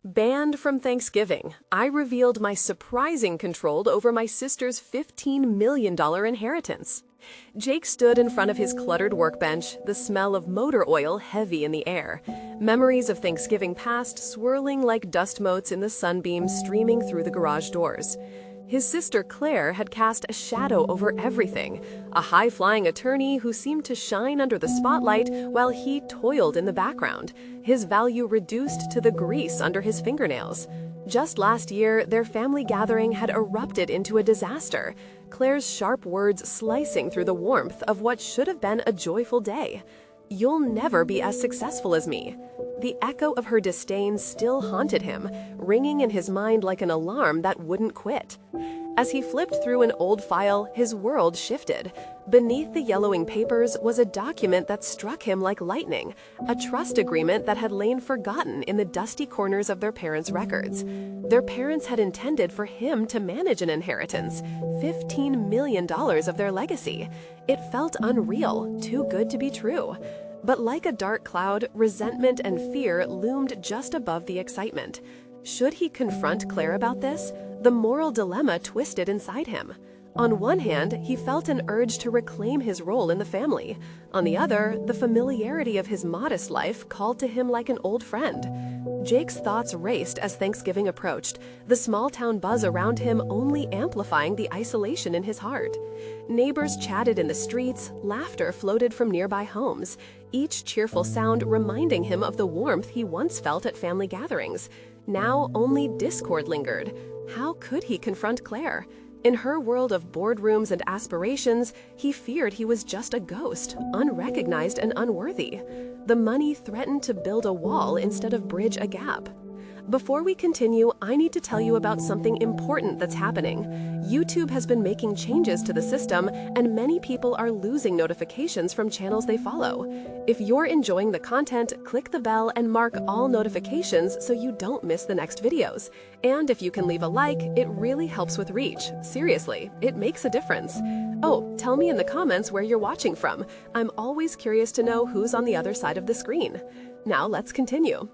Banned from Thanksgiving, I revealed my surprising control over my sister's $15 million inheritance. Jake stood in front of his cluttered workbench, the smell of motor oil heavy in the air, memories of Thanksgiving past swirling like dust motes in the sunbeams streaming through the garage doors. His sister Claire had cast a shadow over everything, a high-flying attorney who seemed to shine under the spotlight while he toiled in the background, his value reduced to the grease under his fingernails. Just last year, their family gathering had erupted into a disaster, Claire's sharp words slicing through the warmth of what should have been a joyful day. "You'll never be as successful as me." The echo of her disdain still haunted him, ringing in his mind like an alarm that wouldn't quit. As he flipped through an old file, his world shifted. Beneath the yellowing papers was a document that struck him like lightning, a trust agreement that had lain forgotten in the dusty corners of their parents' records. Their parents had intended for him to manage an inheritance, $15 million of their legacy. It felt unreal, too good to be true. But like a dark cloud, resentment and fear loomed just above the excitement. Should he confront Claire about this? The moral dilemma twisted inside him. On one hand, he felt an urge to reclaim his role in the family. On the other, the familiarity of his modest life called to him like an old friend. Jake's thoughts raced as Thanksgiving approached, the small-town buzz around him only amplifying the isolation in his heart. Neighbors chatted in the streets, laughter floated from nearby homes, each cheerful sound reminding him of the warmth he once felt at family gatherings. Now only discord lingered. How could he confront Claire? In her world of boardrooms and aspirations, he feared he was just a ghost, unrecognized and unworthy. The money threatened to build a wall instead of bridge a gap. Before we continue, I need to tell you about something important that's happening. YouTube has been making changes to the system, and many people are losing notifications from channels they follow. If you're enjoying the content, click the bell and mark all notifications so you don't miss the next videos. And if you can leave a like, it really helps with reach. Seriously, it makes a difference. Oh, tell me in the comments where you're watching from. I'm always curious to know who's on the other side of the screen. Now let's continue.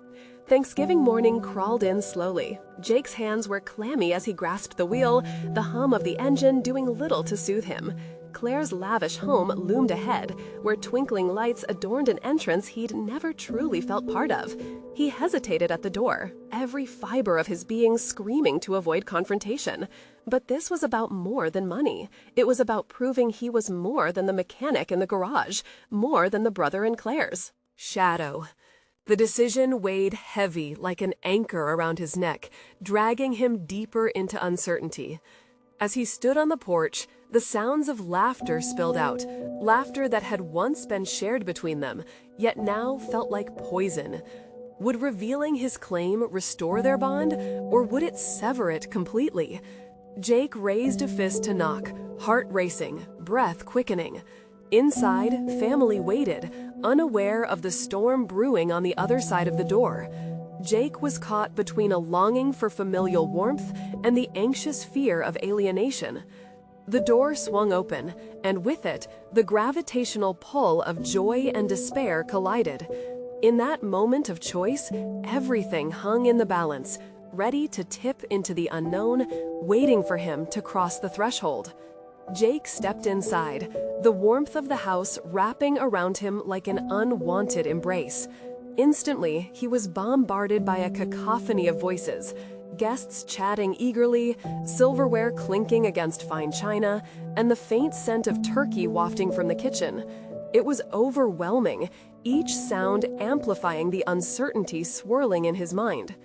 Thanksgiving morning crawled in slowly. Jake's hands were clammy as he grasped the wheel, the hum of the engine doing little to soothe him. Claire's lavish home loomed ahead, where twinkling lights adorned an entrance he'd never truly felt part of. He hesitated at the door, every fiber of his being screaming to avoid confrontation. But this was about more than money. It was about proving he was more than the mechanic in the garage, more than the brother in Claire's. Shadow. The decision weighed heavy like an anchor around his neck, dragging him deeper into uncertainty. As he stood on the porch, the sounds of laughter spilled out, laughter that had once been shared between them, yet now felt like poison. Would revealing his claim restore their bond, or would it sever it completely? Jake raised a fist to knock, heart racing, breath quickening. Inside, family waited, unaware of the storm brewing on the other side of the door. Jake was caught between a longing for familial warmth and the anxious fear of alienation. The door swung open, and with it, the gravitational pull of joy and despair collided. In that moment of choice, everything hung in the balance, ready to tip into the unknown, waiting for him to cross the threshold. Jake stepped inside, the warmth of the house wrapping around him like an unwanted embrace. Instantly, he was bombarded by a cacophony of voices, guests chatting eagerly, silverware clinking against fine china, and the faint scent of turkey wafting from the kitchen. It was overwhelming, each sound amplifying the uncertainty swirling in his mind.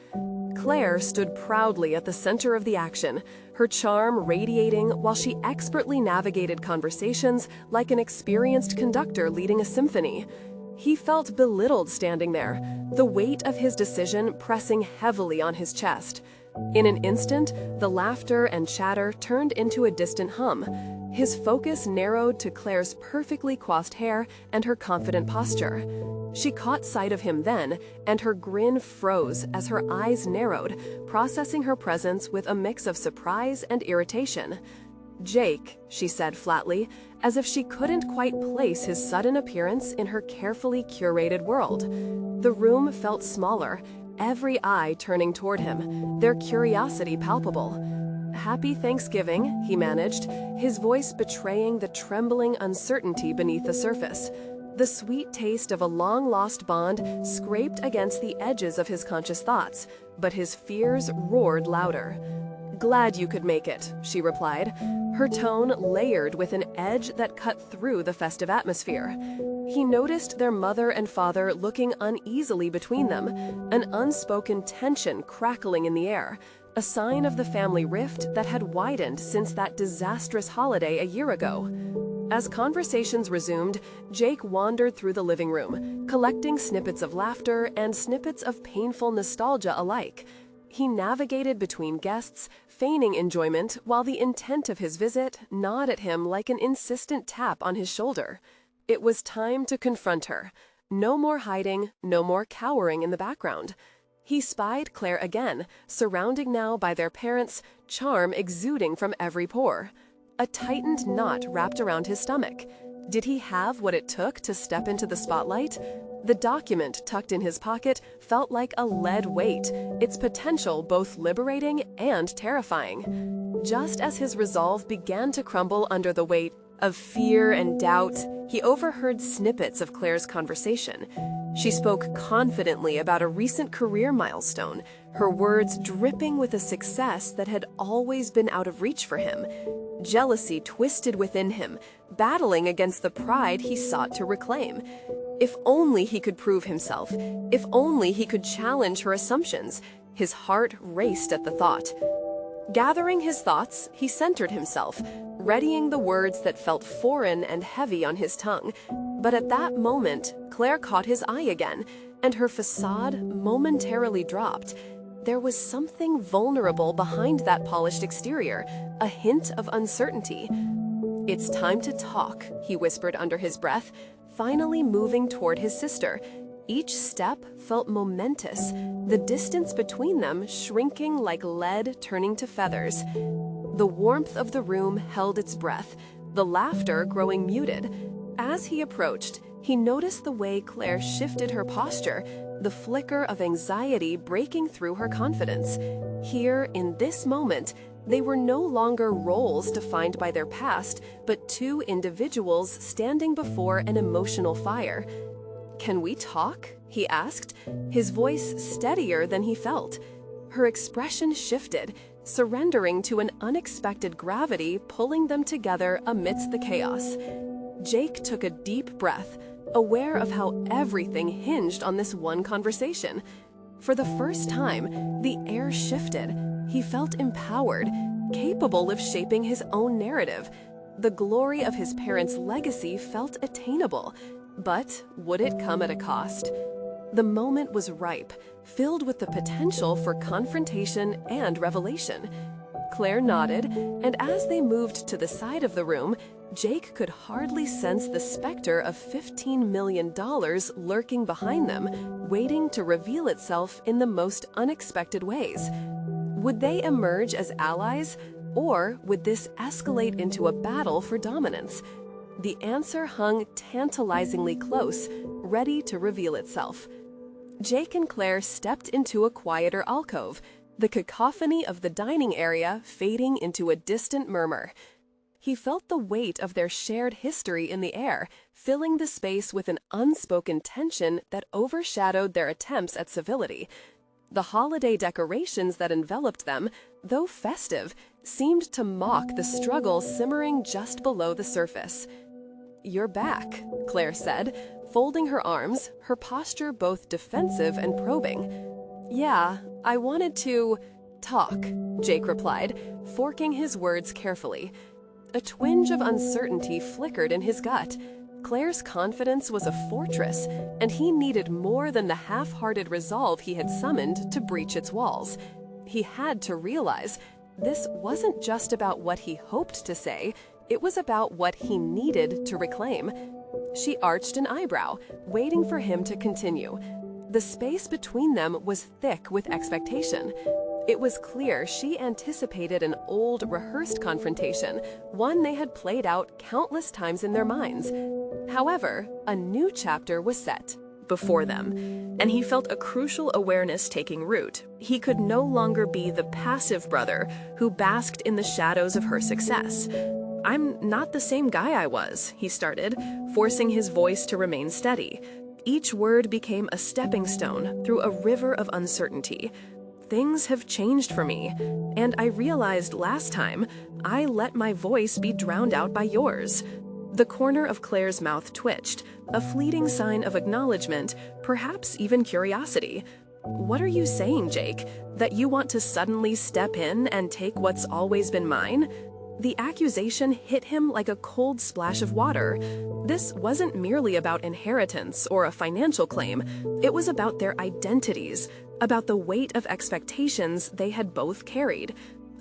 Claire stood proudly at the center of the action, her charm radiating while she expertly navigated conversations like an experienced conductor leading a symphony. He felt belittled standing there, the weight of his decision pressing heavily on his chest. In an instant, the laughter and chatter turned into a distant hum. His focus narrowed to Claire's perfectly coiffed hair and her confident posture. She caught sight of him then, and her grin froze as her eyes narrowed, processing her presence with a mix of surprise and irritation. "Jake," she said flatly, as if she couldn't quite place his sudden appearance in her carefully curated world. The room felt smaller, every eye turning toward him, their curiosity palpable. "Happy Thanksgiving," he managed, his voice betraying the trembling uncertainty beneath the surface. The sweet taste of a long-lost bond scraped against the edges of his conscious thoughts, but his fears roared louder. "Glad you could make it," she replied, her tone layered with an edge that cut through the festive atmosphere. He noticed their mother and father looking uneasily between them, an unspoken tension crackling in the air, a sign of the family rift that had widened since that disastrous holiday a year ago. As conversations resumed, Jake wandered through the living room, collecting snippets of laughter and snippets of painful nostalgia alike. He navigated between guests, feigning enjoyment, while the intent of his visit gnawed at him like an insistent tap on his shoulder. It was time to confront her. No more hiding, no more cowering in the background. He spied Claire again, surrounded now by their parents, charm exuding from every pore. A tightened knot wrapped around his stomach. Did he have what it took to step into the spotlight? The document tucked in his pocket felt like a lead weight, its potential both liberating and terrifying. Just as his resolve began to crumble under the weight of fear and doubt, he overheard snippets of Claire's conversation. She spoke confidently about a recent career milestone, her words dripping with a success that had always been out of reach for him. Jealousy twisted within him, battling against the pride he sought to reclaim. If only he could prove himself, if only he could challenge her assumptions. His heart raced at the thought. Gathering his thoughts, he centered himself, readying the words that felt foreign and heavy on his tongue. But at that moment, Claire caught his eye again, and her facade momentarily dropped. There was something vulnerable behind that polished exterior, a hint of uncertainty. "It's time to talk," he whispered under his breath, finally moving toward his sister. Each step felt momentous, the distance between them shrinking like lead turning to feathers. The warmth of the room held its breath, the laughter growing muted. As he approached, he noticed the way Claire shifted her posture, the flicker of anxiety breaking through her confidence. Here, in this moment, they were no longer roles defined by their past, but two individuals standing before an emotional fire. "Can we talk?" he asked, his voice steadier than he felt. Her expression shifted, surrendering to an unexpected gravity pulling them together amidst the chaos. Jake took a deep breath, aware of how everything hinged on this one conversation. For the first time, the air shifted. He felt empowered, capable of shaping his own narrative. The glory of his parents' legacy felt attainable, but would it come at a cost? The moment was ripe, filled with the potential for confrontation and revelation. Claire nodded, and as they moved to the side of the room, Jake could hardly sense the specter of $15 million lurking behind them, waiting to reveal itself in the most unexpected ways. Would they emerge as allies, or would this escalate into a battle for dominance? The answer hung tantalizingly close, ready to reveal itself. Jake and Claire stepped into a quieter alcove, the cacophony of the dining area fading into a distant murmur. He felt the weight of their shared history in the air, filling the space with an unspoken tension that overshadowed their attempts at civility. The holiday decorations that enveloped them, though festive, seemed to mock the struggle simmering just below the surface. "You're back," Claire said, folding her arms, her posture both defensive and probing. "Yeah, I wanted to talk," Jake replied, forking his words carefully. A twinge of uncertainty flickered in his gut. Claire's confidence was a fortress, and he needed more than the half-hearted resolve he had summoned to breach its walls. He had to realize this wasn't just about what he hoped to say, it was about what he needed to reclaim. She arched an eyebrow, waiting for him to continue. The space between them was thick with expectation. It was clear she anticipated an old, rehearsed confrontation, one they had played out countless times in their minds. However, a new chapter was set, before them, and he felt a crucial awareness taking root. He could no longer be the passive brother who basked in the shadows of her success. "I'm not the same guy I was," he started, forcing his voice to remain steady. Each word became a stepping stone through a river of uncertainty. "Things have changed for me, and I realized last time I let my voice be drowned out by yours." The corner of Claire's mouth twitched, a fleeting sign of acknowledgement, perhaps even curiosity. "What are you saying, Jake? That you want to suddenly step in and take what's always been mine?" The accusation hit him like a cold splash of water. This wasn't merely about inheritance or a financial claim. It was about their identities, about the weight of expectations they had both carried.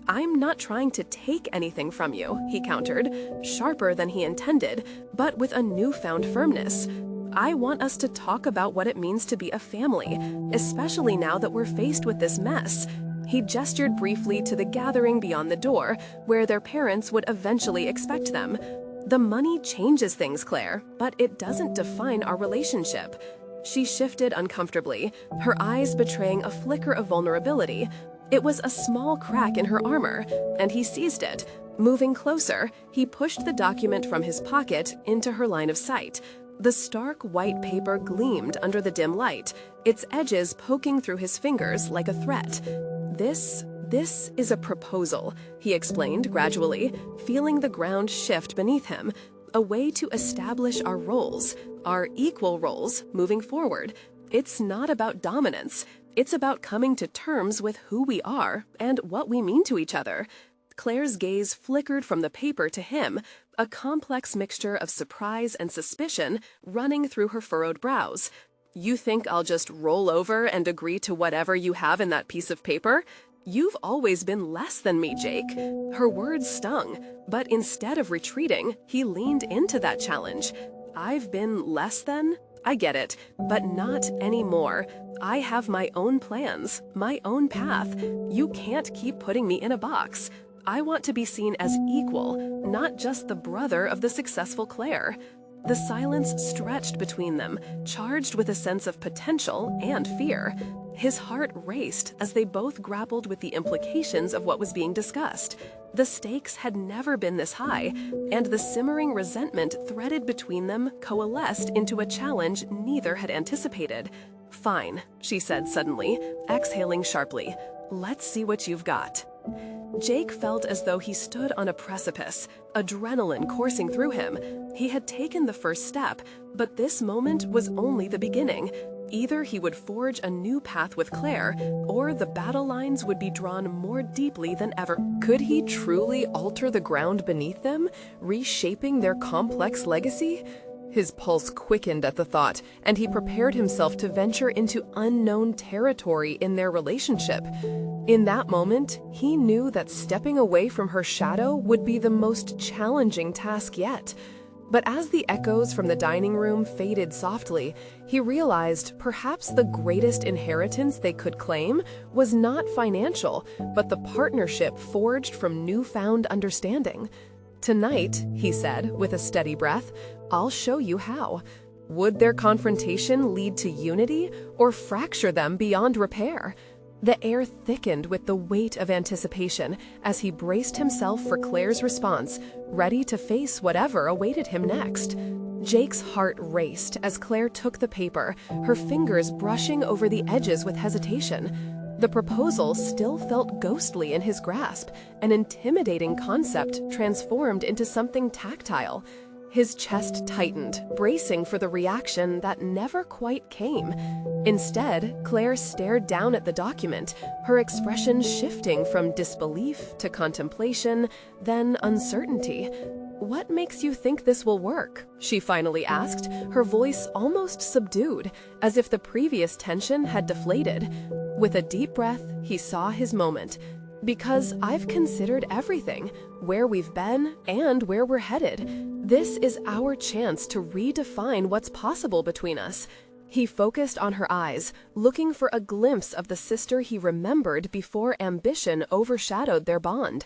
"I'm not trying to take anything from you," he countered, sharper than he intended, but with a newfound firmness. "I want us to talk about what it means to be a family, especially now that we're faced with this mess." He gestured briefly to the gathering beyond the door, where their parents would eventually expect them. "The money changes things, Claire, but it doesn't define our relationship." She shifted uncomfortably, her eyes betraying a flicker of vulnerability. It was a small crack in her armor, and he seized it. Moving closer, he pushed the document from his pocket into her line of sight. The stark white paper gleamed under the dim light, its edges poking through his fingers like a threat. This is a proposal," he explained gradually, feeling the ground shift beneath him. "A way to establish our roles, our equal roles, moving forward. It's not about dominance. It's about coming to terms with who we are and what we mean to each other." Claire's gaze flickered from the paper to him, a complex mixture of surprise and suspicion running through her furrowed brows. "You think I'll just roll over and agree to whatever you have in that piece of paper? You've always been less than me, Jake." Her words stung, but instead of retreating, he leaned into that challenge. "I've been less than? I get it, but not anymore. I have my own plans, my own path. You can't keep putting me in a box. I want to be seen as equal, not just the brother of the successful Claire." The silence stretched between them, charged with a sense of potential and fear. His heart raced as they both grappled with the implications of what was being discussed. The stakes had never been this high, and the simmering resentment threaded between them coalesced into a challenge neither had anticipated. "Fine," she said suddenly, exhaling sharply. "Let's see what you've got." Jake felt as though he stood on a precipice, adrenaline coursing through him. He had taken the first step, but this moment was only the beginning. Either he would forge a new path with Claire, or the battle lines would be drawn more deeply than ever. Could he truly alter the ground beneath them, reshaping their complex legacy? His pulse quickened at the thought, and he prepared himself to venture into unknown territory in their relationship. In that moment, he knew that stepping away from her shadow would be the most challenging task yet. But as the echoes from the dining room faded softly, he realized perhaps the greatest inheritance they could claim was not financial, but the partnership forged from newfound understanding. "Tonight," he said with a steady breath, "I'll show you how." Would their confrontation lead to unity or fracture them beyond repair? The air thickened with the weight of anticipation as he braced himself for Claire's response, ready to face whatever awaited him next. Jake's heart raced as Claire took the paper, her fingers brushing over the edges with hesitation. The proposal still felt ghostly in his grasp, an intimidating concept transformed into something tactile. His chest tightened, bracing for the reaction that never quite came. Instead, Claire stared down at the document, her expression shifting from disbelief to contemplation, then uncertainty. "What makes you think this will work?" she finally asked, her voice almost subdued, as if the previous tension had deflated. With a deep breath, he saw his moment. "Because I've considered everything, where we've been and where we're headed. This is our chance to redefine what's possible between us." He focused on her eyes, looking for a glimpse of the sister he remembered before ambition overshadowed their bond.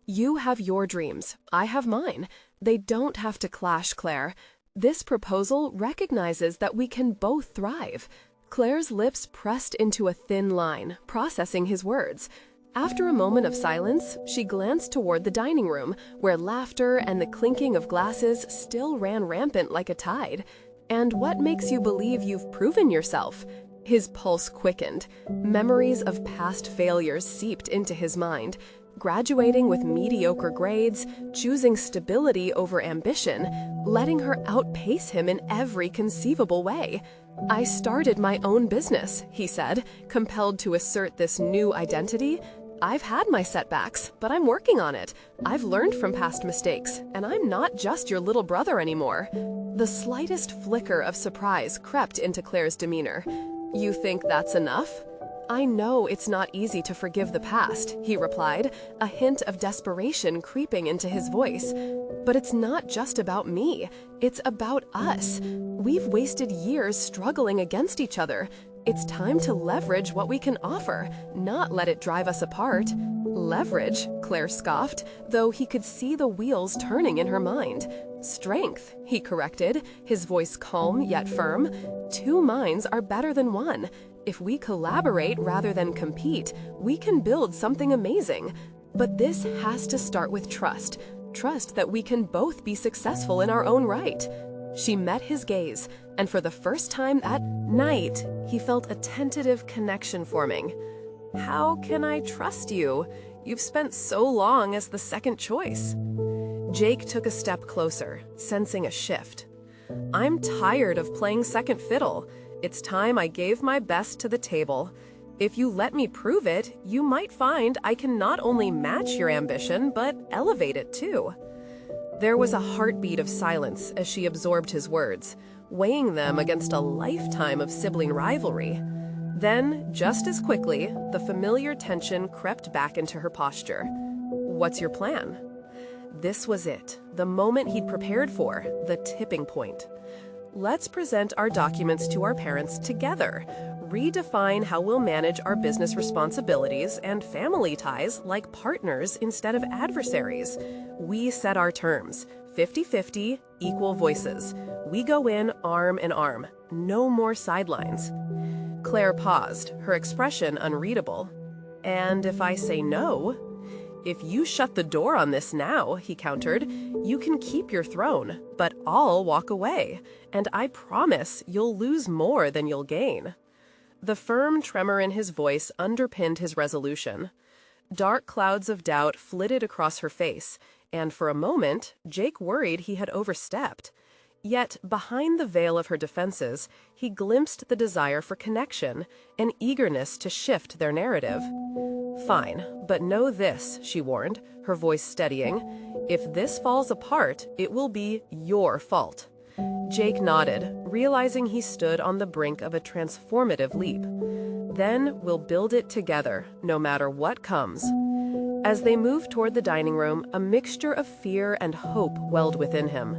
"You have your dreams, I have mine. They don't have to clash, Claire. This proposal recognizes that we can both thrive. Claire's lips pressed into a thin line, processing his words. After a moment of silence, she glanced toward the dining room, where laughter and the clinking of glasses still ran rampant like a tide. "And what makes you believe you've proven yourself?" His pulse quickened. Memories of past failures seeped into his mind. Graduating with mediocre grades, choosing stability over ambition, letting her outpace him in every conceivable way. "I started my own business," he said, compelled to assert this new identity. "I've had my setbacks, but I'm working on it. I've learned from past mistakes, and I'm not just your little brother anymore." The slightest flicker of surprise crept into Claire's demeanor. "You think that's enough?" "I know it's not easy to forgive the past," he replied, a hint of desperation creeping into his voice. "But it's not just about me. It's about us. We've wasted years struggling against each other. It's time to leverage what we can offer, not let it drive us apart." "Leverage?" Claire scoffed, though he could see the wheels turning in her mind. "Strength," he corrected, his voice calm yet firm. "Two minds are better than one. If we collaborate rather than compete, we can build something amazing. But this has to start with trust. Trust that we can both be successful in our own right." She met his gaze, and for the first time that night, he felt a tentative connection forming. "How can I trust you? You've spent so long as the second choice." Jake took a step closer, sensing a shift. "I'm tired of playing second fiddle. It's time I gave my best to the table. If you let me prove it, you might find I can not only match your ambition, but elevate it too." There was a heartbeat of silence as she absorbed his words, weighing them against a lifetime of sibling rivalry. Then, just as quickly, the familiar tension crept back into her posture. "What's your plan?" This was it, the moment he'd prepared for, the tipping point. "Let's present our documents to our parents together, redefine how we'll manage our business responsibilities and family ties like partners instead of adversaries. We set our terms, 50-50, equal voices. We go in arm in arm, no more sidelines." Claire paused, her expression unreadable. "And if I say no?" "If you shut the door on this now," he countered, "you can keep your throne, but I'll walk away, and I promise you'll lose more than you'll gain." The firm tremor in his voice underpinned his resolution. Dark clouds of doubt flitted across her face, and for a moment, Jake worried he had overstepped. Yet, behind the veil of her defenses, he glimpsed the desire for connection, an eagerness to shift their narrative. "Fine, but know this," she warned, her voice steadying. "If this falls apart, it will be your fault." Jake nodded, realizing he stood on the brink of a transformative leap. "Then we'll build it together, no matter what comes." As they moved toward the dining room, a mixture of fear and hope welled within him.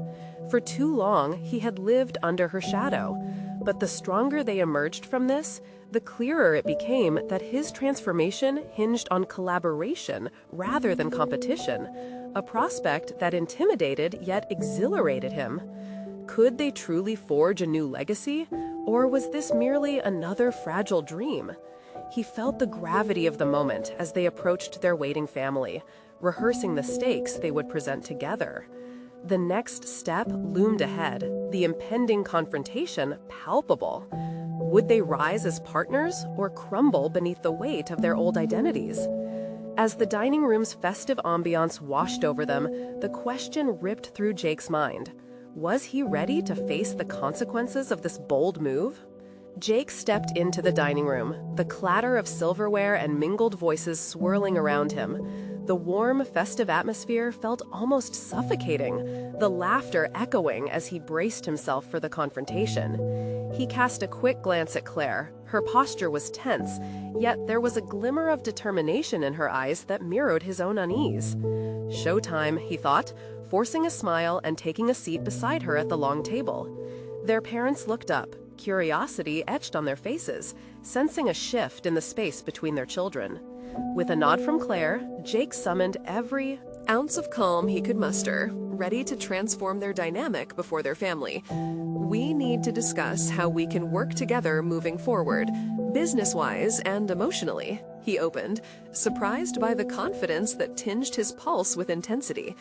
For too long, he had lived under her shadow. But the stronger they emerged from this, the clearer it became that his transformation hinged on collaboration rather than competition, a prospect that intimidated yet exhilarated him. Could they truly forge a new legacy, or was this merely another fragile dream? He felt the gravity of the moment as they approached their waiting family, rehearsing the stakes they would present together. The next step loomed ahead, the impending confrontation palpable. Would they rise as partners or crumble beneath the weight of their old identities? As the dining room's festive ambiance washed over them, the question ripped through Jake's mind. Was he ready to face the consequences of this bold move? Jake stepped into the dining room, the clatter of silverware and mingled voices swirling around him. The warm, festive atmosphere felt almost suffocating, the laughter echoing as he braced himself for the confrontation. He cast a quick glance at Claire. Her posture was tense, yet there was a glimmer of determination in her eyes that mirrored his own unease. "Showtime," he thought, forcing a smile and taking a seat beside her at the long table. Their parents looked up, curiosity etched on their faces, sensing a shift in the space between their children. With a nod from Claire, Jake summoned every ounce of calm he could muster, ready to transform their dynamic before their family. We need to discuss how we can work together moving forward, business-wise and emotionally, he opened, surprised by the confidence that tinged his pulse with intensity.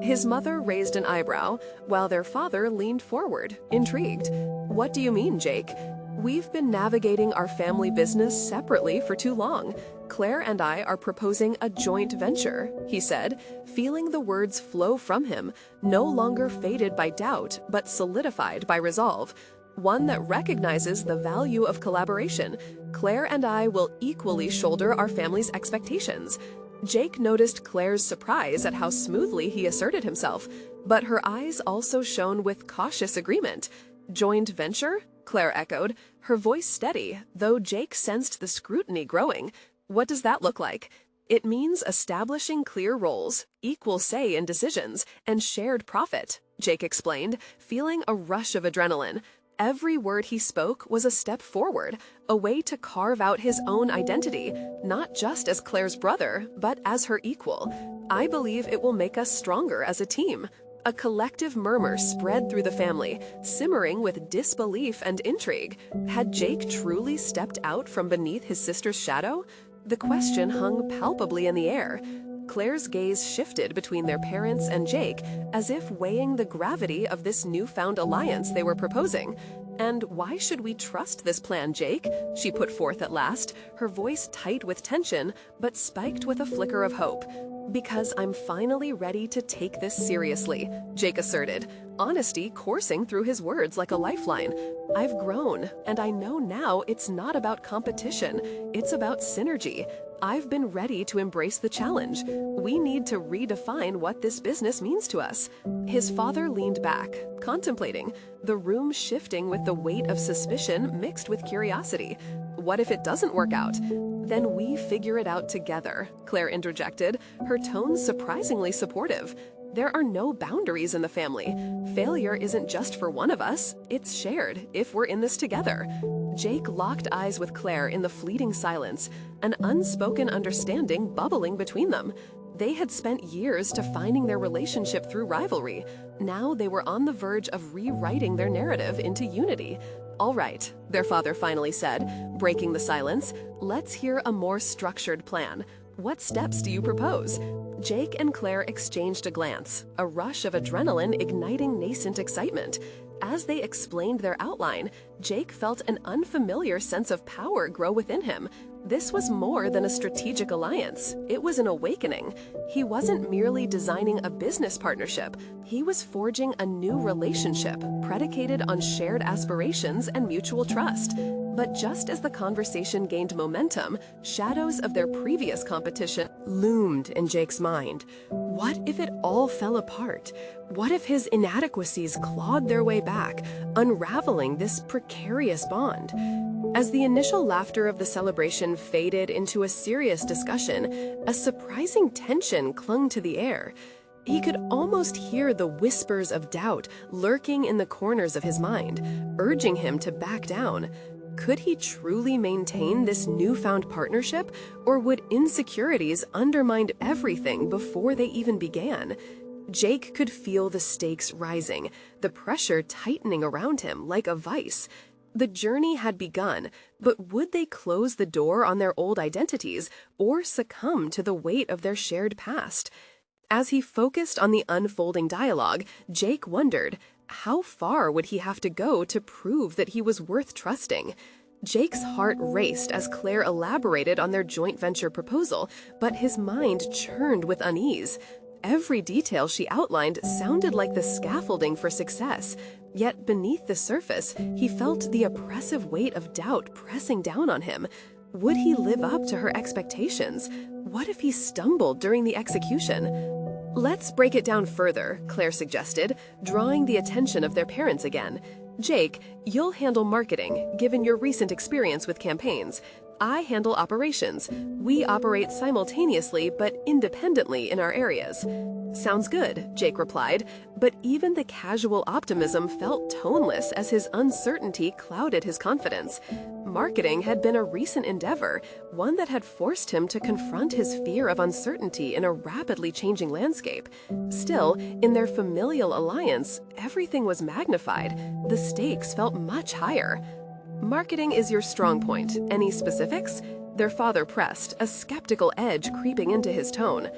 His mother raised an eyebrow, while their father leaned forward, intrigued. What do you mean, Jake? We've been navigating our family business separately for too long. Claire and I are proposing a joint venture, he said, feeling the words flow from him, no longer faded by doubt, but solidified by resolve. One that recognizes the value of collaboration. Claire and I will equally shoulder our family's expectations. Jake noticed Claire's surprise at how smoothly he asserted himself, but her eyes also shone with cautious agreement. Joint venture? Claire echoed, her voice steady, though Jake sensed the scrutiny growing. What does that look like? It means establishing clear roles, equal say in decisions, and shared profit, Jake explained, feeling a rush of adrenaline. Every word he spoke was a step forward, a way to carve out his own identity, not just as Claire's brother, but as her equal. I believe it will make us stronger as a team. A collective murmur spread through the family, simmering with disbelief and intrigue. Had Jake truly stepped out from beneath his sister's shadow? The question hung palpably in the air. Claire's gaze shifted between their parents and Jake, as if weighing the gravity of this newfound alliance they were proposing. And why should we trust this plan, Jake? She put forth at last, her voice tight with tension, but spiked with a flicker of hope. Because I'm finally ready to take this seriously, Jake asserted, honesty coursing through his words like a lifeline. I've grown, and I know now it's not about competition, it's about synergy. I've been ready to embrace the challenge. We need to redefine what this business means to us. His father leaned back, contemplating, the room shifting with the weight of suspicion mixed with curiosity. What if it doesn't work out? Then we figure it out together, Claire interjected, her tone surprisingly supportive. There are no boundaries in the family. Failure isn't just for one of us, it's shared if we're in this together. Jake locked eyes with Claire in the fleeting silence, an unspoken understanding bubbling between them. They had spent years defining their relationship through rivalry. Now they were on the verge of rewriting their narrative into unity. All right, their father finally said, breaking the silence, let's hear a more structured plan. What steps do you propose? Jake and Claire exchanged a glance, a rush of adrenaline igniting nascent excitement. As they explained their outline, Jake felt an unfamiliar sense of power grow within him. This was more than a strategic alliance. It was an awakening. He wasn't merely designing a business partnership. He was forging a new relationship predicated on shared aspirations and mutual trust. But just as the conversation gained momentum, shadows of their previous competition loomed in Jake's mind. What if it all fell apart? What if his inadequacies clawed their way back, unraveling this precarious bond? As the initial laughter of the celebration faded into a serious discussion, a surprising tension clung to the air. He could almost hear the whispers of doubt lurking in the corners of his mind, urging him to back down. Could he truly maintain this newfound partnership, or would insecurities undermine everything before they even began? Jake could feel the stakes rising, the pressure tightening around him like a vice. The journey had begun, but would they close the door on their old identities or succumb to the weight of their shared past? As he focused on the unfolding dialogue, Jake wondered, how far would he have to go to prove that he was worth trusting? Jake's heart raced as Claire elaborated on their joint venture proposal, but his mind churned with unease. Every detail she outlined sounded like the scaffolding for success, yet beneath the surface, he felt the oppressive weight of doubt pressing down on him. Would he live up to her expectations? What if he stumbled during the execution? Let's break it down further, Claire suggested, drawing the attention of their parents again. Jake, you'll handle marketing, given your recent experience with campaigns. I handle operations. We operate simultaneously but independently in our areas." "Sounds good," Jake replied, but even the casual optimism felt toneless as his uncertainty clouded his confidence. Marketing had been a recent endeavor, one that had forced him to confront his fear of uncertainty in a rapidly changing landscape. Still, in their familial alliance, everything was magnified. The stakes felt much higher. "Marketing is your strong point. Any specifics?" Their father pressed, a skeptical edge creeping into his tone.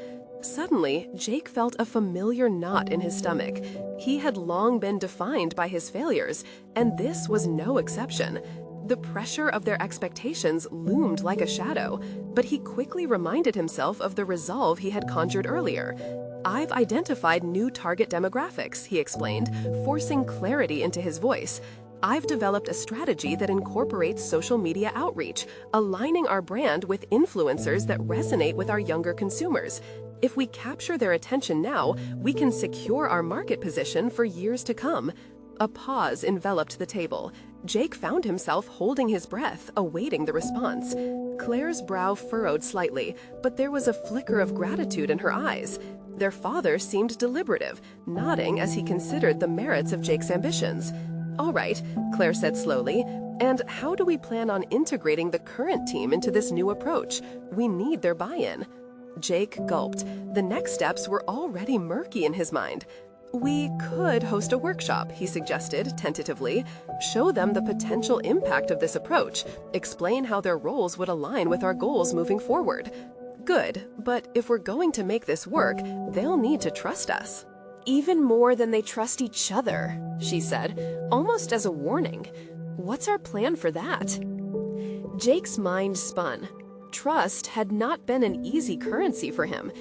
Suddenly, Jake felt a familiar knot in his stomach. He had long been defined by his failures, and this was no exception. The pressure of their expectations loomed like a shadow, but he quickly reminded himself of the resolve he had conjured earlier. "I've identified new target demographics," he explained, forcing clarity into his voice. "I've developed a strategy that incorporates social media outreach, aligning our brand with influencers that resonate with our younger consumers. If we capture their attention now, we can secure our market position for years to come." A pause enveloped the table. Jake found himself holding his breath, awaiting the response. Claire's brow furrowed slightly, but there was a flicker of gratitude in her eyes. Their father seemed deliberative, nodding as he considered the merits of Jake's ambitions. "All right," Claire said slowly, "and how do we plan on integrating the current team into this new approach? We need their buy-in." Jake gulped. The next steps were already murky in his mind. "We could host a workshop," he suggested, tentatively. "Show them the potential impact of this approach. Explain how their roles would align with our goals moving forward." "Good, but if we're going to make this work, they'll need to trust us." "Even more than they trust each other," she said, almost as a warning. "What's our plan for that?" Jake's mind spun. Trust had not been an easy currency for him.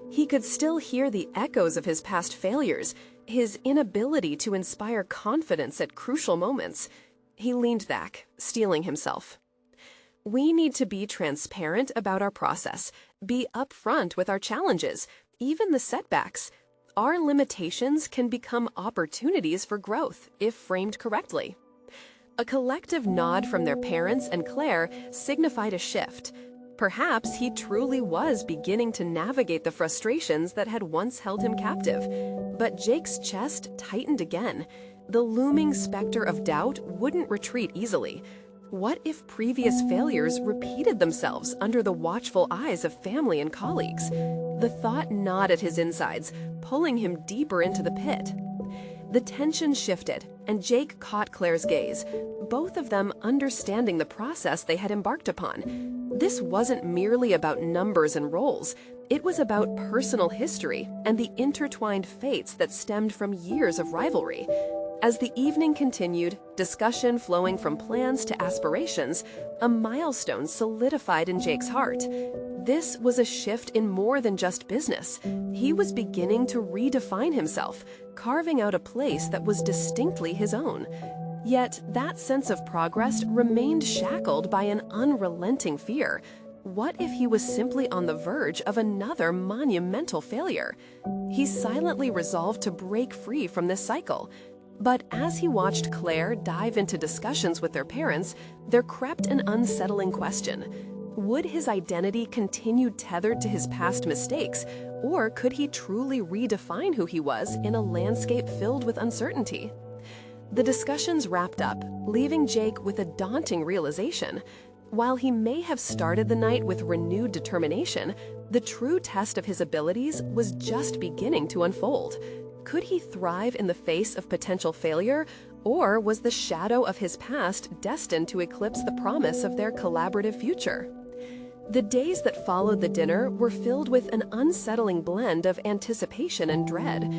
He could still hear the echoes of his past failures, his inability to inspire confidence at crucial moments. He leaned back, steeling himself. "We need to be transparent about our process, be upfront with our challenges, even the setbacks. Our limitations can become opportunities for growth if framed correctly." A collective nod from their parents and Claire signified a shift. Perhaps he truly was beginning to navigate the frustrations that had once held him captive. But Jake's chest tightened again. The looming specter of doubt wouldn't retreat easily. What if previous failures repeated themselves under the watchful eyes of family and colleagues? The thought gnawed at his insides, pulling him deeper into the pit. The tension shifted, and Jake caught Claire's gaze, both of them understanding the process they had embarked upon. This wasn't merely about numbers and roles. It was about personal history and the intertwined fates that stemmed from years of rivalry. As the evening continued, discussion flowing from plans to aspirations, a milestone solidified in Jake's heart. This was a shift in more than just business. He was beginning to redefine himself, carving out a place that was distinctly his own. Yet that sense of progress remained shackled by an unrelenting fear. What if he was simply on the verge of another monumental failure? He silently resolved to break free from this cycle. But as he watched Claire dive into discussions with their parents, there crept an unsettling question. Would his identity continue tethered to his past mistakes, or could he truly redefine who he was in a landscape filled with uncertainty? The discussions wrapped up, leaving Jake with a daunting realization. While he may have started the night with renewed determination, the true test of his abilities was just beginning to unfold. Could he thrive in the face of potential failure, or was the shadow of his past destined to eclipse the promise of their collaborative future? The days that followed the dinner were filled with an unsettling blend of anticipation and dread.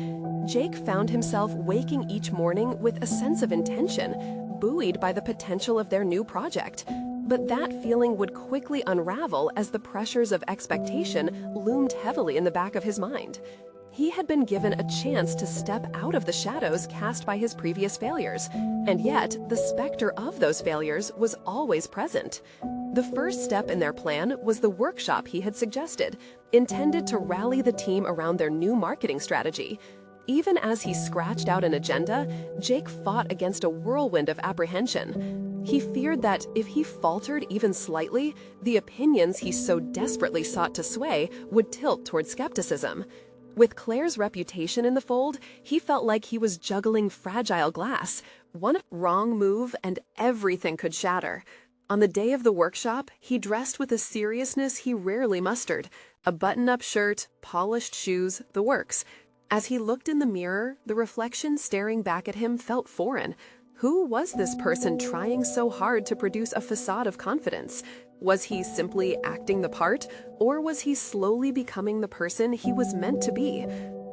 Jake found himself waking each morning with a sense of intention, buoyed by the potential of their new project. But that feeling would quickly unravel as the pressures of expectation loomed heavily in the back of his mind. He had been given a chance to step out of the shadows cast by his previous failures, and yet the specter of those failures was always present. The first step in their plan was the workshop he had suggested, intended to rally the team around their new marketing strategy. Even as he scratched out an agenda, Jake fought against a whirlwind of apprehension. He feared that if he faltered even slightly, the opinions he so desperately sought to sway would tilt toward skepticism. With Claire's reputation in the fold, he felt like he was juggling fragile glass. One wrong move and everything could shatter. On the day of the workshop, he dressed with a seriousness he rarely mustered. A button-up shirt, polished shoes, the works. As he looked in the mirror, the reflection staring back at him felt foreign. Who was this person trying so hard to produce a facade of confidence? Was he simply acting the part, or was he slowly becoming the person he was meant to be?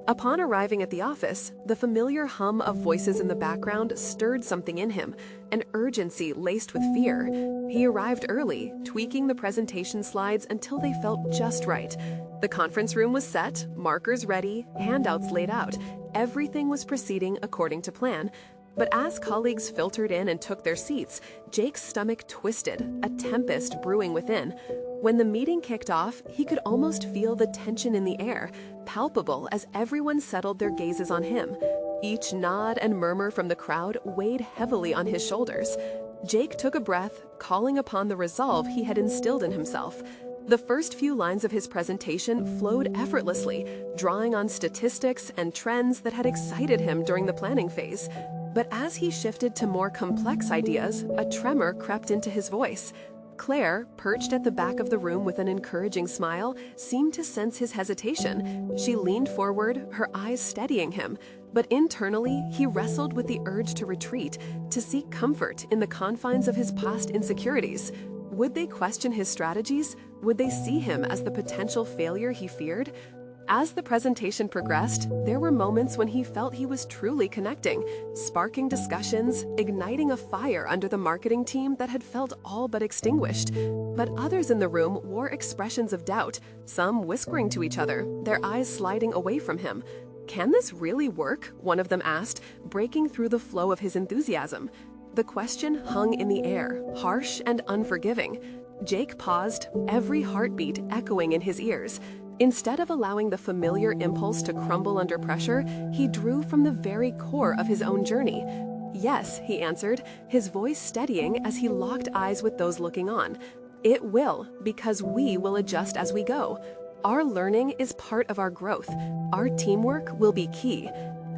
Upon arriving at the office, the familiar hum of voices in the background stirred something in him, an urgency laced with fear. He arrived early, tweaking the presentation slides until they felt just right. The conference room was set, markers ready, handouts laid out. Everything was proceeding according to plan. But as colleagues filtered in and took their seats, Jake's stomach twisted, a tempest brewing within. When the meeting kicked off, he could almost feel the tension in the air, palpable as everyone settled their gazes on him. Each nod and murmur from the crowd weighed heavily on his shoulders. Jake took a breath, calling upon the resolve he had instilled in himself. The first few lines of his presentation flowed effortlessly, drawing on statistics and trends that had excited him during the planning phase. But as he shifted to more complex ideas, a tremor crept into his voice. Claire, perched at the back of the room with an encouraging smile, seemed to sense his hesitation. She leaned forward, her eyes steadying him. But internally, he wrestled with the urge to retreat, to seek comfort in the confines of his past insecurities. Would they question his strategies? Would they see him as the potential failure he feared? As the presentation progressed, there were moments when he felt he was truly connecting, sparking discussions, igniting a fire under the marketing team that had felt all but extinguished. But others in the room wore expressions of doubt, some whispering to each other, their eyes sliding away from him. "Can this really work?" one of them asked, breaking through the flow of his enthusiasm. The question hung in the air, harsh and unforgiving. Jake paused, every heartbeat echoing in his ears. Instead of allowing the familiar impulse to crumble under pressure, he drew from the very core of his own journey. "Yes," he answered, his voice steadying as he locked eyes with those looking on. "It will, because we will adjust as we go. Our learning is part of our growth. Our teamwork will be key."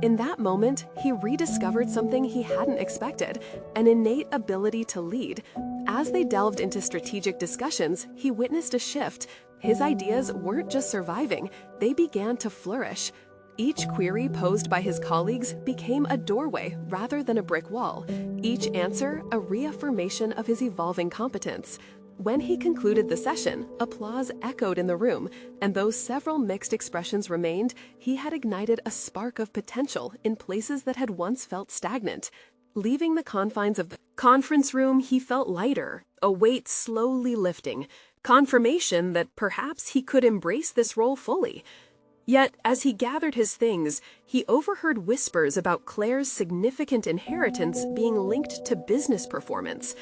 In that moment, he rediscovered something he hadn't expected, an innate ability to lead. As they delved into strategic discussions, he witnessed a shift. His ideas weren't just surviving, they began to flourish. Each query posed by his colleagues became a doorway rather than a brick wall. Each answer, a reaffirmation of his evolving competence. When he concluded the session, applause echoed in the room, and though several mixed expressions remained, he had ignited a spark of potential in places that had once felt stagnant. Leaving the confines of the conference room, he felt lighter, a weight slowly lifting, confirmation that perhaps he could embrace this role fully. Yet, as he gathered his things, he overheard whispers about Claire's significant inheritance being linked to business performance.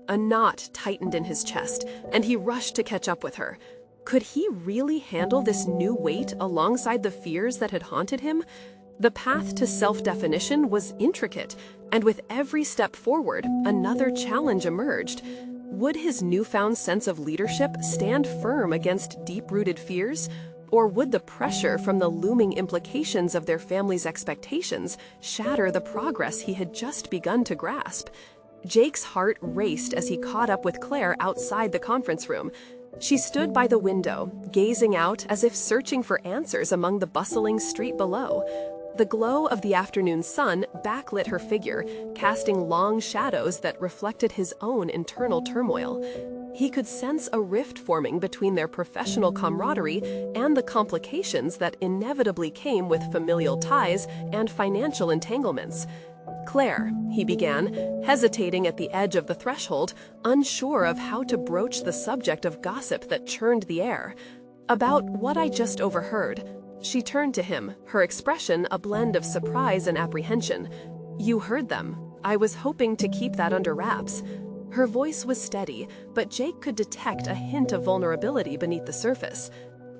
A knot tightened in his chest, and he rushed to catch up with her. Could he really handle this new weight alongside the fears that had haunted him? The path to self-definition was intricate, and with every step forward, another challenge emerged. Would his newfound sense of leadership stand firm against deep-rooted fears? Or would the pressure from the looming implications of their family's expectations shatter the progress he had just begun to grasp? Jake's heart raced as he caught up with Claire outside the conference room. She stood by the window, gazing out as if searching for answers among the bustling street below. The glow of the afternoon sun backlit her figure, casting long shadows that reflected his own internal turmoil. He could sense a rift forming between their professional camaraderie and the complications that inevitably came with familial ties and financial entanglements. "Claire," he began, hesitating at the edge of the threshold, unsure of how to broach the subject of gossip that churned the air. "About what I just overheard." She turned to him, her expression a blend of surprise and apprehension. "You heard them. I was hoping to keep that under wraps." Her voice was steady, but Jake could detect a hint of vulnerability beneath the surface.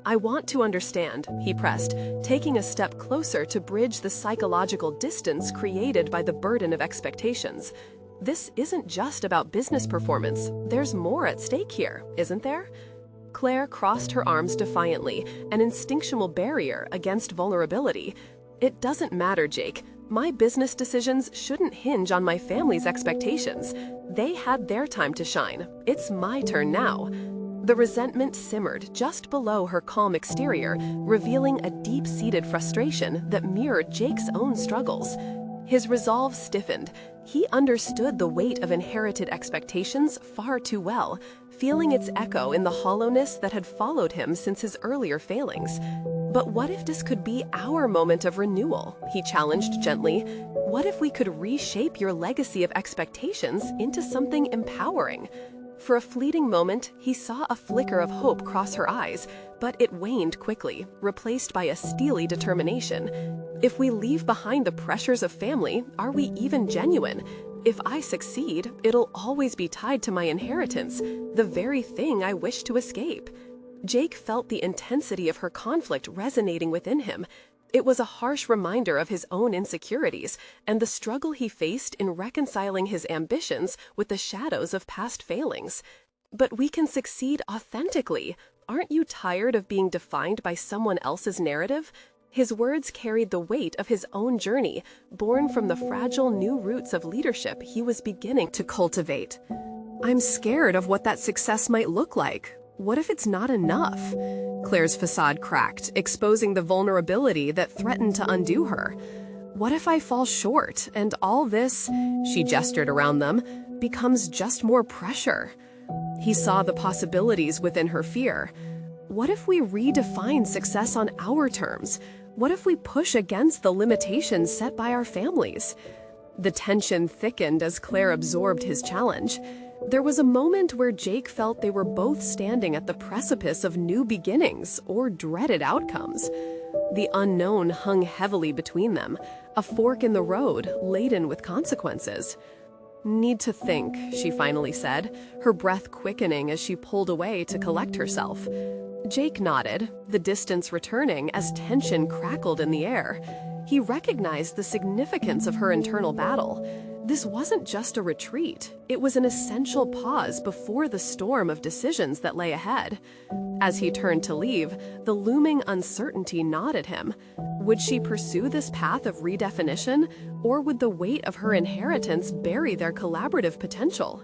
"I want to understand," he pressed, taking a step closer to bridge the psychological distance created by the burden of expectations. This isn't just about business performance. There's more at stake here, isn't there? Claire crossed her arms defiantly, an instinctual barrier against vulnerability. It doesn't matter, Jake. My business decisions shouldn't hinge on my family's expectations. They had their time to shine. It's my turn now. The resentment simmered just below her calm exterior, revealing a deep-seated frustration that mirrored Jake's own struggles. His resolve stiffened. He understood the weight of inherited expectations far too well, feeling its echo in the hollowness that had followed him since his earlier failings. But what if this could be our moment of renewal? He challenged gently. What if we could reshape your legacy of expectations into something empowering? For a fleeting moment, he saw a flicker of hope cross her eyes, but it waned quickly, replaced by a steely determination. If we leave behind the pressures of family, are we even genuine? If I succeed, it'll always be tied to my inheritance, the very thing I wish to escape. Jake felt the intensity of her conflict resonating within him. It was a harsh reminder of his own insecurities and the struggle he faced in reconciling his ambitions with the shadows of past failings. But we can succeed authentically. Aren't you tired of being defined by someone else's narrative? His words carried the weight of his own journey, born from the fragile new roots of leadership he was beginning to cultivate. I'm scared of what that success might look like. What if it's not enough? Claire's facade cracked, exposing the vulnerability that threatened to undo her. What if I fall short, and all this, she gestured around them, becomes just more pressure? He saw the possibilities within her fear. What if we redefine success on our terms? What if we push against the limitations set by our families? The tension thickened as Claire absorbed his challenge. There was a moment where Jake felt they were both standing at the precipice of new beginnings or dreaded outcomes. The unknown hung heavily between them, a fork in the road laden with consequences. Need to think, she finally said, her breath quickening as she pulled away to collect herself. Jake nodded, the distance returning as tension crackled in the air. He recognized the significance of her internal battle. This wasn't just a retreat. It was an essential pause before the storm of decisions that lay ahead. As he turned to leave, the looming uncertainty gnawed at him. Would she pursue this path of redefinition, or would the weight of her inheritance bury their collaborative potential?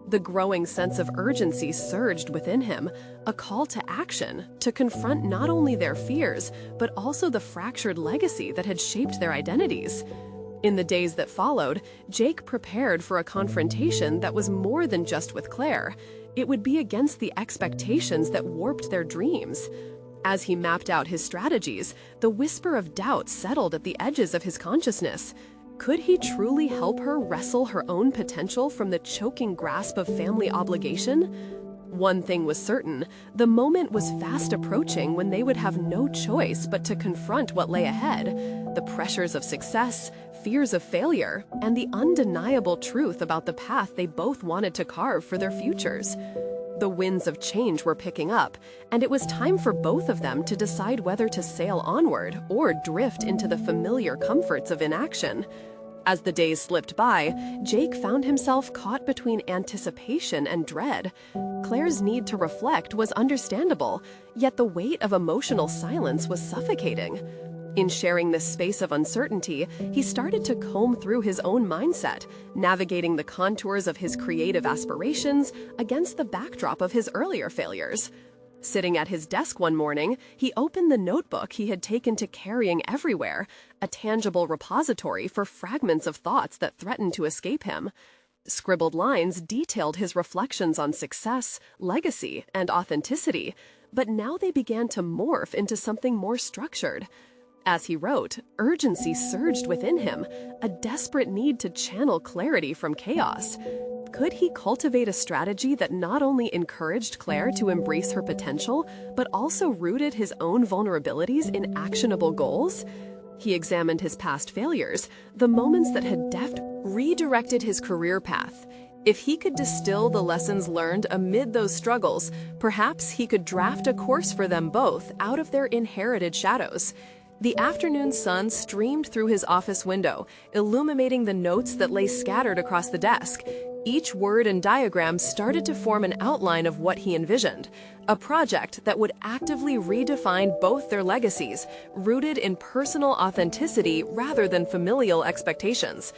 The growing sense of urgency surged within him, a call to action, to confront not only their fears, but also the fractured legacy that had shaped their identities. In the days that followed, Jake prepared for a confrontation that was more than just with Claire. It would be against the expectations that warped their dreams. As he mapped out his strategies, the whisper of doubt settled at the edges of his consciousness. Could he truly help her wrestle her own potential from the choking grasp of family obligation? One thing was certain, the moment was fast approaching when they would have no choice but to confront what lay ahead, the pressures of success, fears of failure, and the undeniable truth about the path they both wanted to carve for their futures. The winds of change were picking up, and it was time for both of them to decide whether to sail onward or drift into the familiar comforts of inaction. As the days slipped by, Jake found himself caught between anticipation and dread. Claire's need to reflect was understandable, yet the weight of emotional silence was suffocating. In sharing this space of uncertainty, he started to comb through his own mindset, navigating the contours of his creative aspirations against the backdrop of his earlier failures. Sitting at his desk one morning, he opened the notebook he had taken to carrying everywhere, a tangible repository for fragments of thoughts that threatened to escape him. Scribbled lines detailed his reflections on success, legacy, and authenticity, but now they began to morph into something more structured. As he wrote, urgency surged within him, a desperate need to channel clarity from chaos. Could he cultivate a strategy that not only encouraged Claire to embrace her potential, but also rooted his own vulnerabilities in actionable goals? He examined his past failures, the moments that had redirected his career path. If he could distill the lessons learned amid those struggles, perhaps he could draft a course for them both out of their inherited shadows. The afternoon sun streamed through his office window, illuminating the notes that lay scattered across the desk. Each word and diagram started to form an outline of what he envisioned, a project that would actively redefine both their legacies, rooted in personal authenticity rather than familial expectations.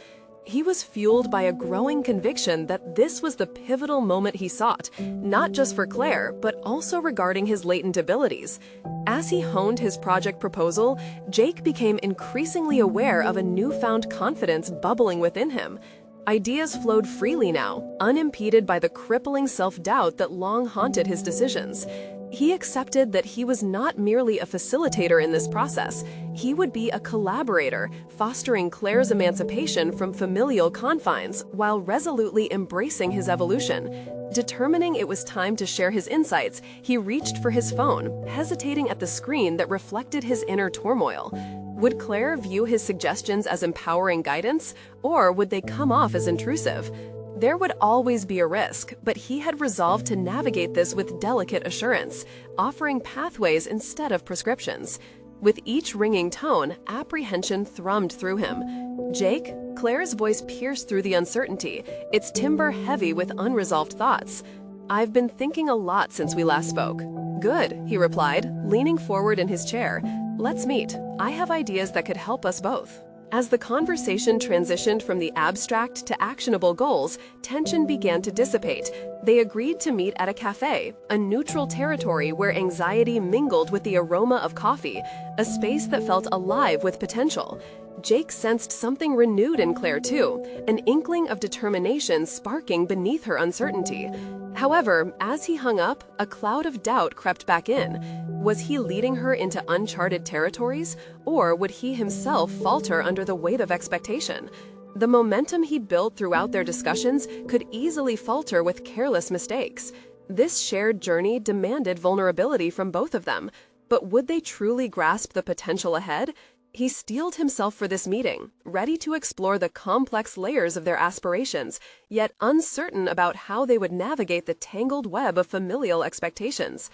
He was fueled by a growing conviction that this was the pivotal moment he sought, not just for Claire, but also regarding his latent abilities. As he honed his project proposal, Jake became increasingly aware of a newfound confidence bubbling within him. Ideas flowed freely now, unimpeded by the crippling self-doubt that long haunted his decisions. He accepted that he was not merely a facilitator in this process. He would be a collaborator, fostering Claire's emancipation from familial confines while resolutely embracing his evolution. Determining it was time to share his insights, he reached for his phone, hesitating at the screen that reflected his inner turmoil. Would Claire view his suggestions as empowering guidance, or would they come off as intrusive? There would always be a risk, but he had resolved to navigate this with delicate assurance, offering pathways instead of prescriptions. With each ringing tone, apprehension thrummed through him. Jake, Claire's voice pierced through the uncertainty, its timbre heavy with unresolved thoughts. "I've been thinking a lot since we last spoke." "Good," he replied, leaning forward in his chair. "Let's meet. I have ideas that could help us both." As the conversation transitioned from the abstract to actionable goals, tension began to dissipate. They agreed to meet at a cafe, a neutral territory where anxiety mingled with the aroma of coffee, a space that felt alive with potential. Jake sensed something renewed in Claire too, an inkling of determination sparking beneath her uncertainty. However, as he hung up, a cloud of doubt crept back in. Was he leading her into uncharted territories, or would he himself falter under the weight of expectation? The momentum he'd built throughout their discussions could easily falter with careless mistakes. This shared journey demanded vulnerability from both of them, but would they truly grasp the potential ahead? He steeled himself for this meeting, ready to explore the complex layers of their aspirations, yet uncertain about how they would navigate the tangled web of familial expectations.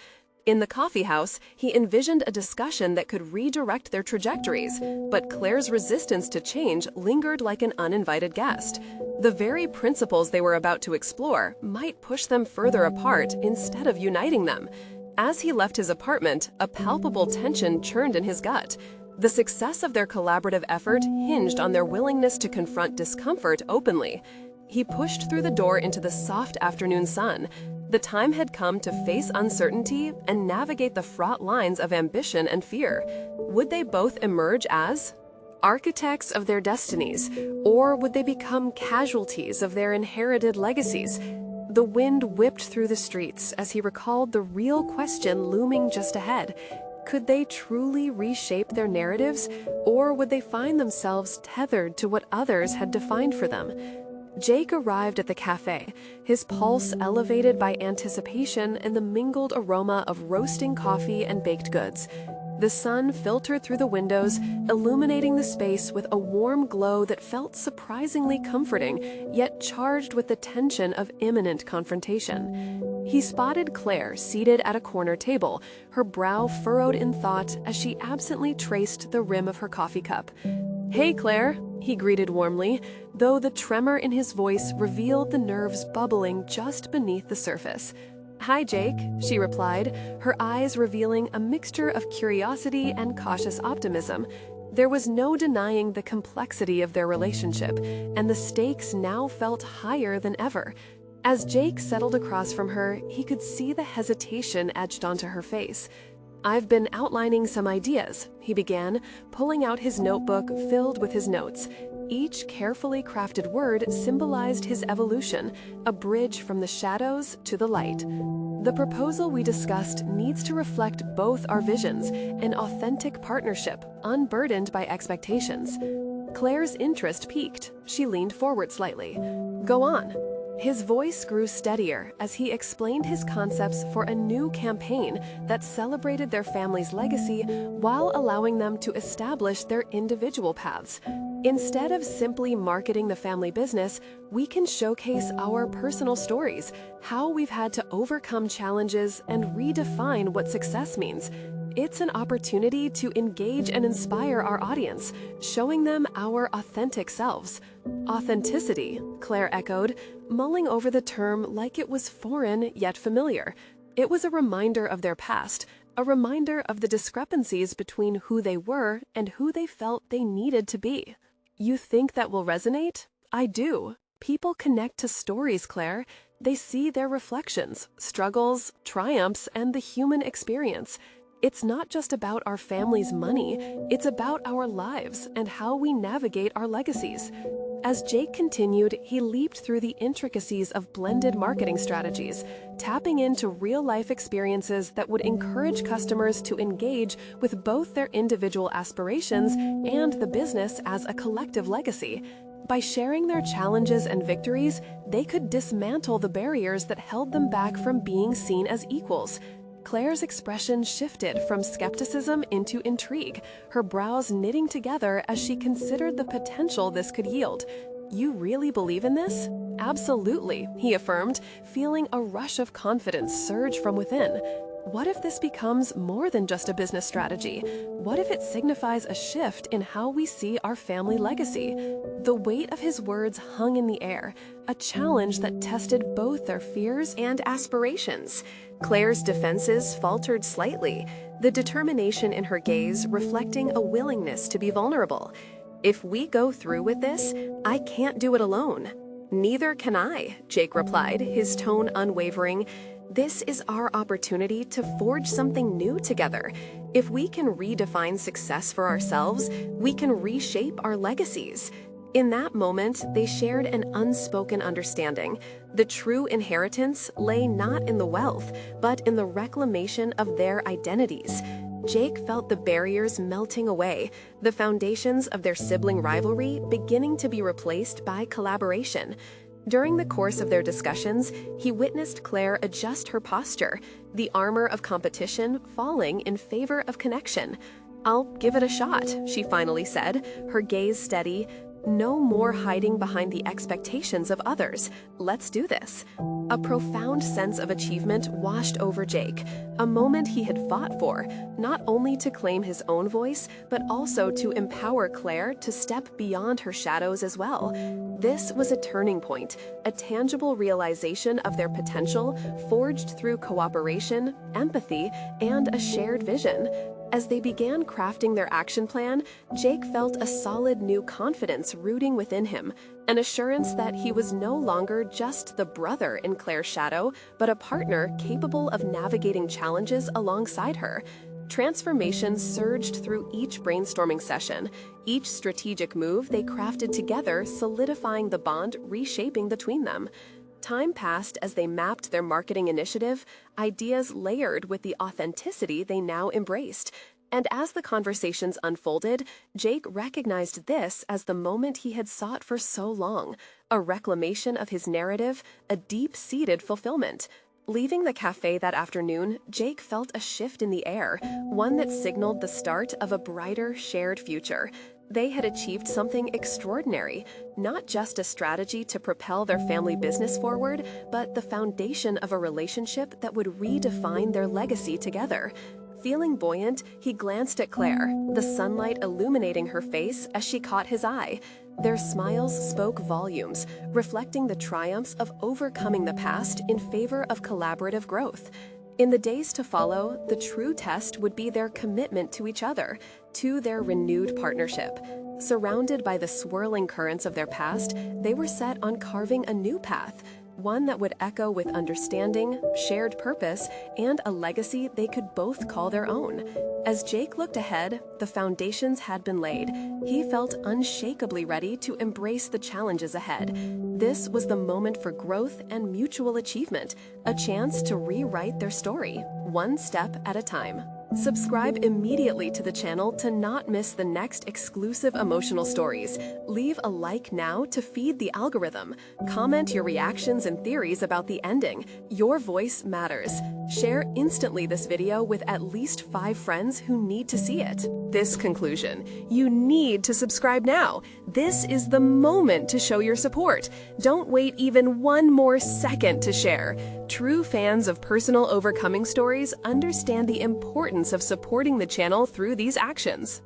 In the coffee house, he envisioned a discussion that could redirect their trajectories, but Claire's resistance to change lingered like an uninvited guest. The very principles they were about to explore might push them further apart instead of uniting them. As he left his apartment, a palpable tension churned in his gut. The success of their collaborative effort hinged on their willingness to confront discomfort openly. He pushed through the door into the soft afternoon sun. The time had come to face uncertainty and navigate the fraught lines of ambition and fear. Would they both emerge as architects of their destinies, or would they become casualties of their inherited legacies? The wind whipped through the streets as he recalled the real question looming just ahead. Could they truly reshape their narratives, or would they find themselves tethered to what others had defined for them? Jake arrived at the cafe, his pulse elevated by anticipation and the mingled aroma of roasting coffee and baked goods. The sun filtered through the windows, illuminating the space with a warm glow that felt surprisingly comforting, yet charged with the tension of imminent confrontation. He spotted Claire seated at a corner table, her brow furrowed in thought as she absently traced the rim of her coffee cup. "Hey, Claire," he greeted warmly, though the tremor in his voice revealed the nerves bubbling just beneath the surface. "Hi, Jake," she replied, her eyes revealing a mixture of curiosity and cautious optimism. There was no denying the complexity of their relationship, and the stakes now felt higher than ever. As Jake settled across from her, he could see the hesitation etched onto her face. "I've been outlining some ideas," he began, pulling out his notebook filled with his notes. Each carefully crafted word symbolized his evolution, a bridge from the shadows to the light. "The proposal we discussed needs to reflect both our visions, an authentic partnership, unburdened by expectations." Claire's interest piqued. She leaned forward slightly. "Go on." His voice grew steadier as he explained his concepts for a new campaign that celebrated their family's legacy while allowing them to establish their individual paths. Instead of simply marketing the family business, we can showcase our personal stories, how we've had to overcome challenges and redefine what success means. It's an opportunity to engage and inspire our audience, showing them our authentic selves. Authenticity, Claire echoed, mulling over the term like it was foreign yet familiar. It was a reminder of their past, a reminder of the discrepancies between who they were and who they felt they needed to be. You think that will resonate? I do. People connect to stories, Claire. They see their reflections, struggles, triumphs, and the human experience. It's not just about our family's money, it's about our lives and how we navigate our legacies. As Jake continued, he leaped through the intricacies of blended marketing strategies, tapping into real-life experiences that would encourage customers to engage with both their individual aspirations and the business as a collective legacy. By sharing their challenges and victories, they could dismantle the barriers that held them back from being seen as equals. Claire's expression shifted from skepticism into intrigue, her brows knitting together as she considered the potential this could yield. "You really believe in this?" "Absolutely," he affirmed, feeling a rush of confidence surge from within. What if this becomes more than just a business strategy? What if it signifies a shift in how we see our family legacy? The weight of his words hung in the air, a challenge that tested both their fears and aspirations. Claire's defenses faltered slightly, the determination in her gaze reflecting a willingness to be vulnerable. "If we go through with this, I can't do it alone." "Neither can I," Jake replied, his tone unwavering. "This is our opportunity to forge something new together. If we can redefine success for ourselves, we can reshape our legacies." In that moment, they shared an unspoken understanding. The true inheritance lay not in the wealth, but in the reclamation of their identities. Jake felt the barriers melting away, the foundations of their sibling rivalry beginning to be replaced by collaboration. During the course of their discussions, he witnessed Claire adjust her posture, the armor of competition falling in favor of connection. "I'll give it a shot," she finally said, her gaze steady. "No more hiding behind the expectations of others. Let's do this." A profound sense of achievement washed over Jake, a moment he had fought for, not only to claim his own voice, but also to empower Claire to step beyond her shadows as well. This was a turning point, a tangible realization of their potential, forged through cooperation, empathy, and a shared vision. As they began crafting their action plan, Jake felt a solid new confidence rooting within him, an assurance that he was no longer just the brother in Claire's shadow, but a partner capable of navigating challenges alongside her. Transformation surged through each brainstorming session, each strategic move they crafted together solidifying the bond reshaping between them. Time passed as they mapped their marketing initiative, ideas layered with the authenticity they now embraced. And as the conversations unfolded, Jake recognized this as the moment he had sought for so long, a reclamation of his narrative, a deep-seated fulfillment. Leaving the cafe that afternoon, Jake felt a shift in the air, one that signaled the start of a brighter, shared future. They had achieved something extraordinary, not just a strategy to propel their family business forward, but the foundation of a relationship that would redefine their legacy together. Feeling buoyant, he glanced at Claire, the sunlight illuminating her face as she caught his eye. Their smiles spoke volumes, reflecting the triumphs of overcoming the past in favor of collaborative growth. In the days to follow, the true test would be their commitment to each other, to their renewed partnership. Surrounded by the swirling currents of their past, they were set on carving a new path, one that would echo with understanding, shared purpose, and a legacy they could both call their own. As Jake looked ahead, the foundations had been laid. He felt unshakably ready to embrace the challenges ahead. This was the moment for growth and mutual achievement, a chance to rewrite their story, one step at a time. Subscribe immediately to the channel to not miss the next exclusive emotional stories. Leave a like now to feed the algorithm. Comment your reactions and theories about the ending. Your voice matters. Share instantly this video with at least 5 friends who need to see it. This conclusion, you need to subscribe now. This is the moment to show your support. Don't wait even one more second to share. True fans of personal overcoming stories understand the importance importance of supporting the channel through these actions.